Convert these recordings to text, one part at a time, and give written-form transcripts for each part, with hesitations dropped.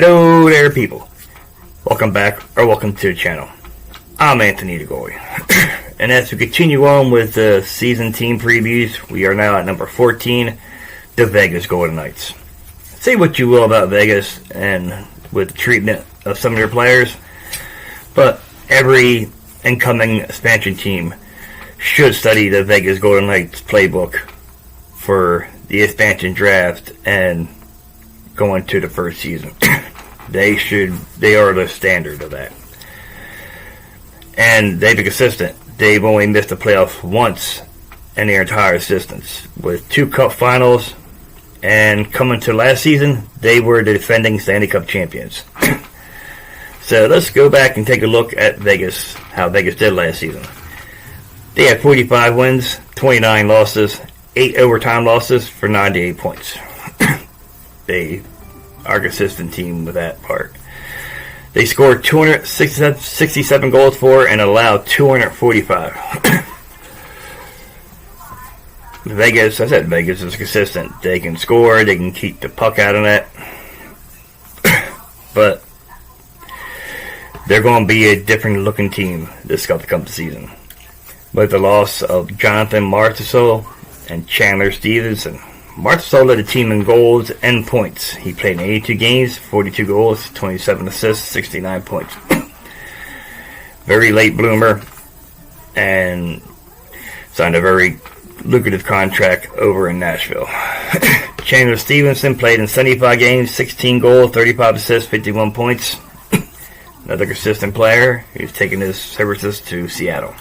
Hello there, people. Welcome back, or welcome to the channel. I'm Anthony DeGoy. And as we continue on with the season team previews, we are now at number 14, the Vegas Golden Knights. Say what you will about Vegas and with the treatment of some of their players, but every incoming expansion team should study the Vegas Golden Knights playbook for the expansion draft and going to the first season. They are the standard of that. And they've been consistent. They've only missed the playoffs once in their entire existence, with 2 cup finals, and coming to last season, they were the defending Stanley Cup champions. So let's go back and take a look at Vegas, how Vegas did last season. They had 45 wins, 29 losses, 8 overtime losses for 98 points. They are a consistent team with that part. They scored 267 goals for and allowed 245. Vegas is consistent. They can score, they can keep the puck out of net. But they're going to be a different looking team this upcoming season. With the loss of Jonathan Marchessault and Chandler Stevenson. Marchessault led the team in goals and points. He played in 82 games, 42 goals, 27 assists, 69 points. Very late bloomer, and signed a very lucrative contract over in Nashville. Chandler Stevenson played in 75 games, 16 goals, 35 assists, 51 points. Another consistent player. He's taken his services to Seattle.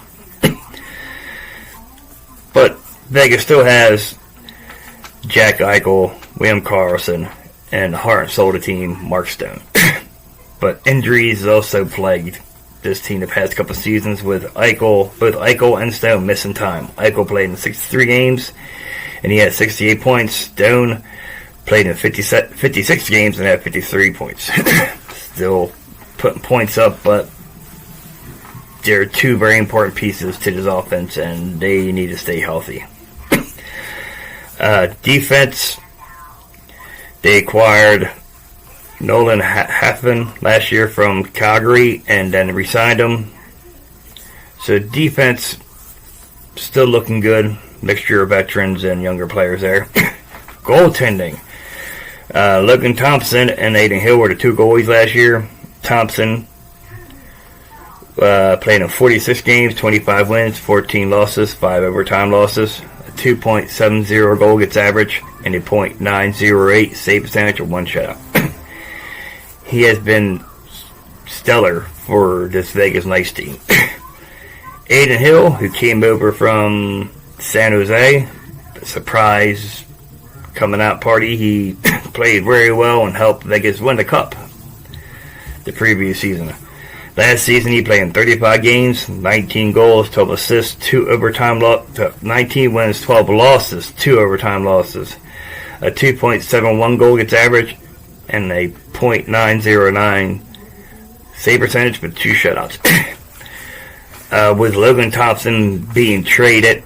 But Vegas still has Jack Eichel, William Karlsson, and heart and soul of the team, Mark Stone. But injuries also plagued this team the past couple of seasons, with both Eichel and Stone missing time. Eichel played in 63 games, and he had 68 points. Stone played in 56 games and had 53 points. Still putting points up, but they're 2 very important pieces to this offense, and they need to stay healthy. Defense, they acquired Nolan Haffman last year from Calgary and then re-signed him. So defense, still looking good. Mixture of veterans and younger players there. Goaltending. Logan Thompson and Adin Hill were the 2 goalies last year. Thompson played in 46 games, 25 wins, 14 losses, 5 overtime losses. 2.70 goal gets average and a .908 save percentage with 1 shutout. He has been stellar for this Vegas Knights team. Adin Hill, who came over from San Jose, surprise coming out party. He played very well and helped Vegas win the cup the previous season. Last season, he played in 35 games, 19 goals, 12 assists, 2 overtime 19 wins, 12 losses, 2 overtime losses. A 2.71 goal gets average, and a .909 save percentage with 2 shutouts. With Logan Thompson being traded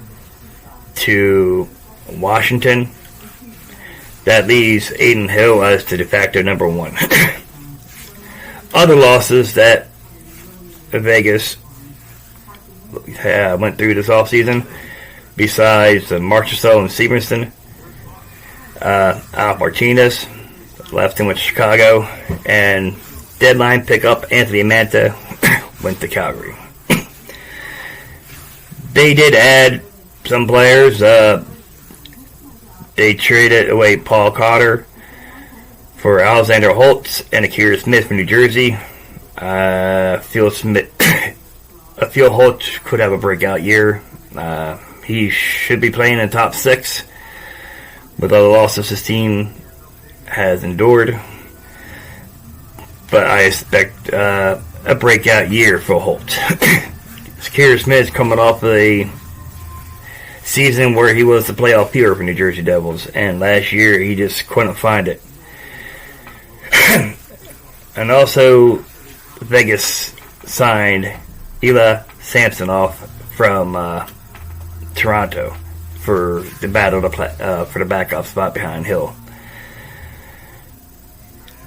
to Washington, that leaves Adin Hill as the de facto number 1. Other losses that Vegas went through this offseason, besides Marchessault and Stevenson, Al Martinez left him with Chicago, and deadline pickup Anthony Manta went to Calgary. They did add some players. They traded away Paul Cotter for Alexander Holtz and Akira Smith from New Jersey. Phil Holtz could have a breakout year. He should be playing in the top 6 with all the losses his team has endured. But I expect a breakout year for Holtz. Akira Smith coming off a season where he was the playoff hero for New Jersey Devils, and last year he just couldn't find it. And also, Vegas signed Ilya Samsonov from Toronto for the battle for the backup spot behind Hill.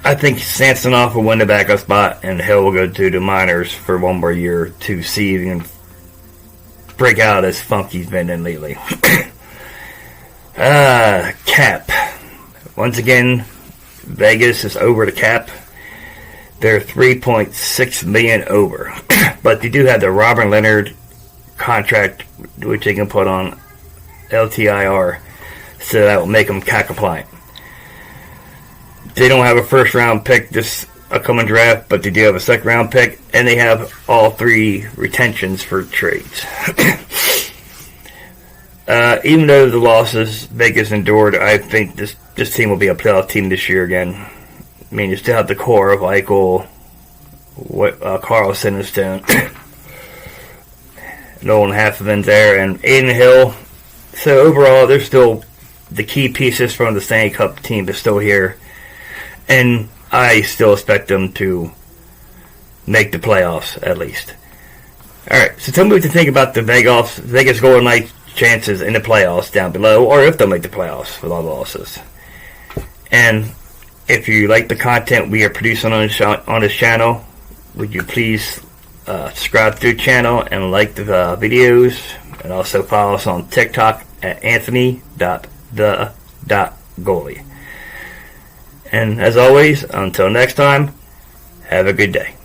I think Samsonov will win the backup spot, and Hill will go to the minors for one more year to see if he can break out as funk he's been in lately. Cap. Once again, Vegas is over the cap. They're $3.6 million over. But they do have the Robert Leonard contract, which they can put on LTIR, so that will make them cap compliant. They don't have a first round pick this upcoming draft, but they do have a second round pick, and they have all 3 retentions for trades. Even though the losses Vegas endured, I think this team will be a playoff team this year again. I mean, you still have the core of Eichel, Carlson and Stone, Nolan Halfman's there, and Aiden Hill. So overall, they're still the key pieces from the Stanley Cup team is still here. And I still expect them to make the playoffs, at least. Alright, so tell me what you think about the Vegas Golden Knights' chances in the playoffs down below, or if they'll make the playoffs with all the losses. And if you like the content we are producing on this channel, would you please subscribe to the channel and like the videos, and also follow us on TikTok at Anthony.the.goalie. And as always, until next time, have a good day.